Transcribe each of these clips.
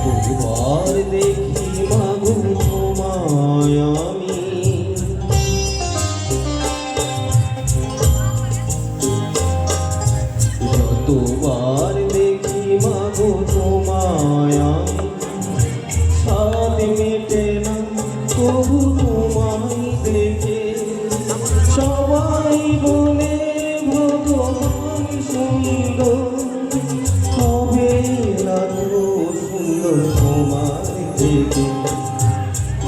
যতবার দেখি মাগো তোমায় আমি, যতবার দেখি মাগো তোমায় আমি, স্বাদ মেটে না তবু তোমায় দেখে। সবাই বলে ভগবান সুন্দর, হবে না তো সুন্দর তোমার দেখে।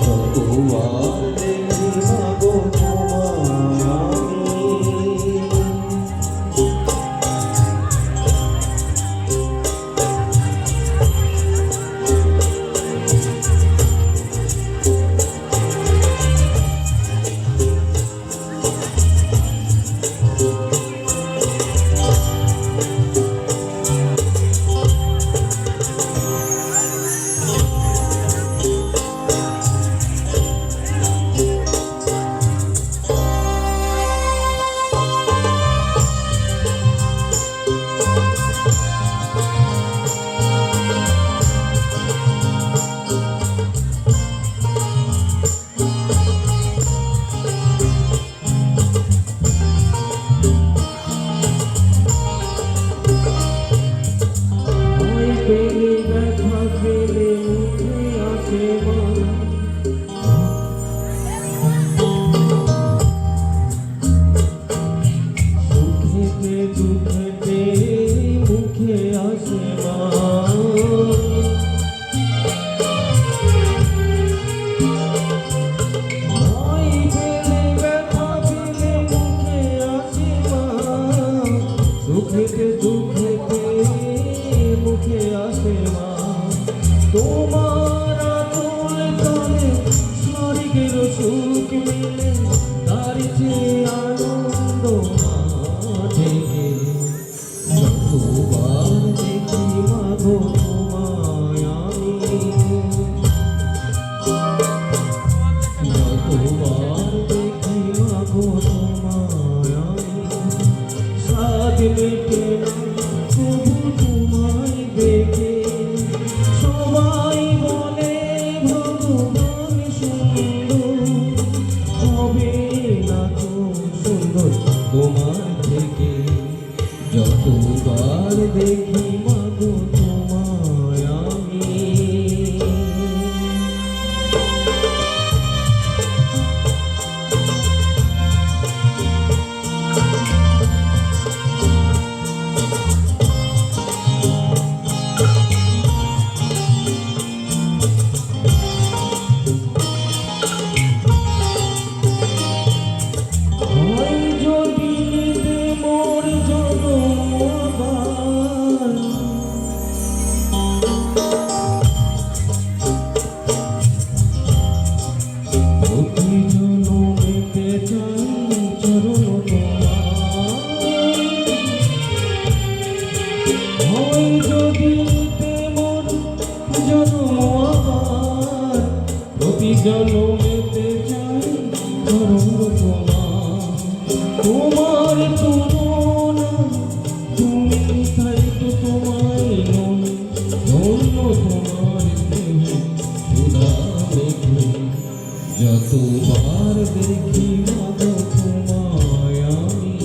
যতবার দেখি মাগো তোমায় আমি। তোমার আদর তলে স্বর্গের সুখ মিলে, তার চেয়ে আনন্দ মাঝে। যতবার দেখি মাগো তোমায় আমি, যতবার দেখি মাগো তোমায় আমি, স্বাদ মেটে না তবু তোমায় দেখে। সবাই বলে ভগবান সুন্দর, হবে না তো সুন্দর তোমার থেকে। যতবার দেখি মাগো তোমায় আমি। জনমেতে চাই তোমার তুলনা, তুমি তাই তো তোমায় নন, ধন্য তোমার খোদা দেখে। যতবার দেখি মাগো তোমায় আমি,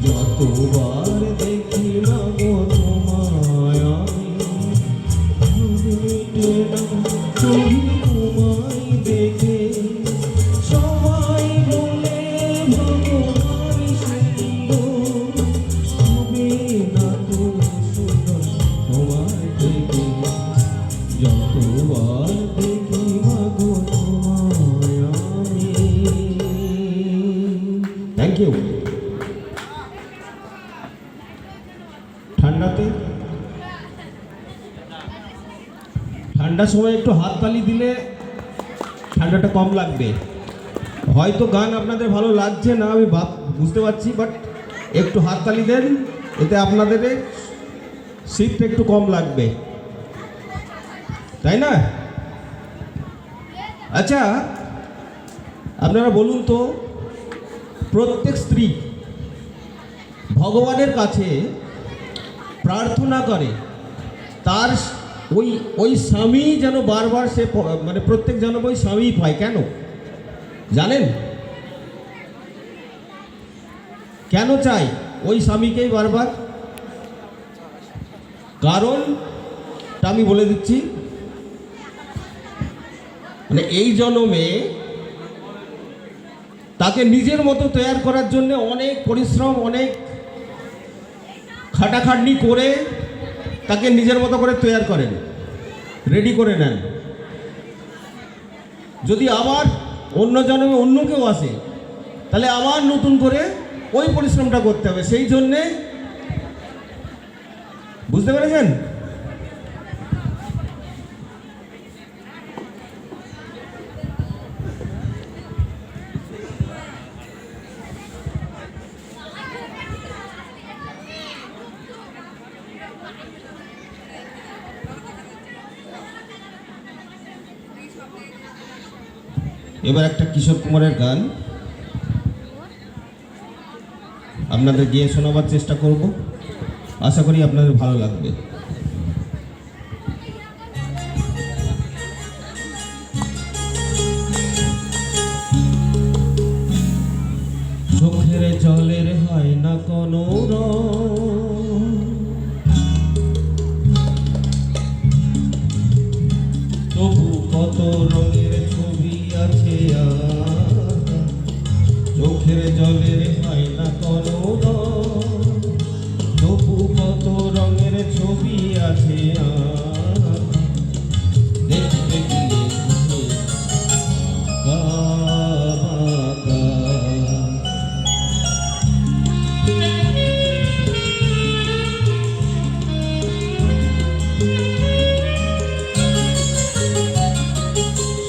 যতবার দেখি মাগো তোমায় আমি, মিটে না তবু তোমায় দেখে। সবাই বলে ভগবান সুন্দর, হবে না তো সুন্দর তোমায় দেখে। যতবার দেখি মাগো তোমায় আমি। Thank you. ঠান্ডার সময় একটু হাততালি দিলে ঠান্ডাটা কম লাগবে। হয়তো গান আপনাদের ভালো লাগছে না, আমি বুঝতে পারছি, বাট একটু হাততালি দেন, এতে আপনাদের শীতটা একটু কম লাগবে, তাই না? আচ্ছা, আপনারা বলুন তো, প্রত্যেক স্ত্রী ভগবানের কাছে প্রার্থনা করে তার ওই ওই স্বামী যেন বারবার সে মানে প্রত্যেক জন্ম ওই স্বামী পায়। কেন জানেন? কেন চাই ওই স্বামীকেই বারবার? কারণটা আমি বলে দিচ্ছি। মানে এই জন্মে তাকে নিজের মতো তৈরি করার জন্য অনেক পরিশ্রম, অনেক খাটাখাটনি করে তাকে নিজের মতো করে তৈরি করেন, রেডি করে নেন। যদি আবার অন্য জন্মে অন্য কেউ আসে তাহলে আবার নতুন করে ওই পরিশ্রমটা করতে হবে। সেই জন্যে, বুঝতে পেরেছেন? এবার একটা কিশোর কুমারের গান আপনাদের গিয়ে শোনাবার চেষ্টা করব, আশা করি আপনাদের ভালো লাগবে। চোখের জলের হয় না কোনো রং, তবু কত রঙের ছবি আছে। চোখের জলের হয় না কোনো রং, তবু কত রঙের ছবি আছে। দেখতে গিয়ে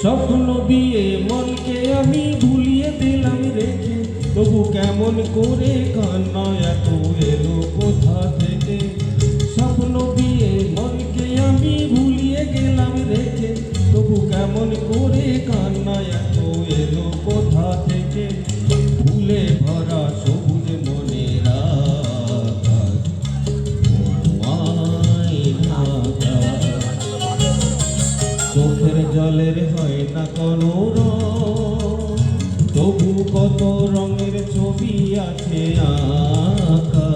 স্বপ্ন দিয়ে মনকে আমি ভুলিয়ে দিলাম রেখে, তবু কেমন করে কান্না এত এলো কোথা থেকে। স্বপ্ন দিয়ে মনকে আমি ভুলিয়ে গেলাম রেখে, তবু কেমন করে কান্না এত এলো কোথা থেকে। ফুলে ভরা সবুজ মনের আকাশ, চোখের জলের হয় না কোনো রং, তবু কত রঙের ছবি আছে আঁকা।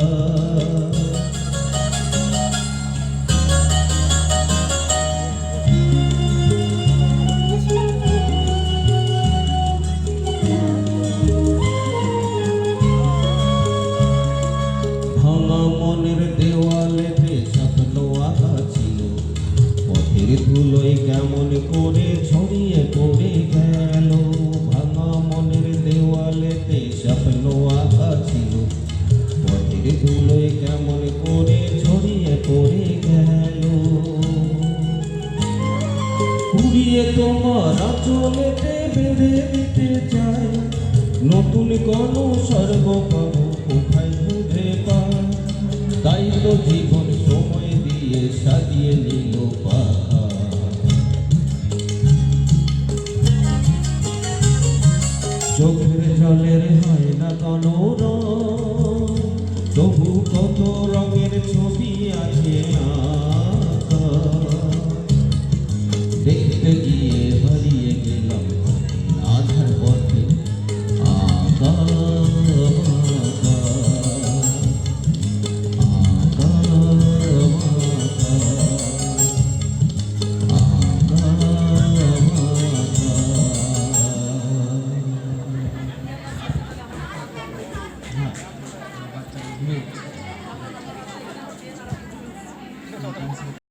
ভাঙা মনের দেওয়ালেতে স্বপ্ন আঁকা ছিল, পথের ধুলোয় কেমন করে ছড়িয়ে পড়ে গেল। ভাঙা মনের দেওয়ালেতে স্বপ্ন আঁকা ছিল, পথের ধুলোয় কেমন করে ছড়িয়ে পড়ে গেল। কুড়িয়ে তোমার আঁচলেতে বেঁধে দিতে চাই, নতুন কোনো স্বর্গ পাবো কোথায় খুঁজে পাই। তাই তো জীবন সময় দিয়ে সাজিয়ে নিল পাখা। চোখের জলের হয় না কোনো রং, তবু কত রঙের ছবি আছে আঁকা। দেখতে গিয়ে হারিয়ে গেলাম আধার পথে আঁকা।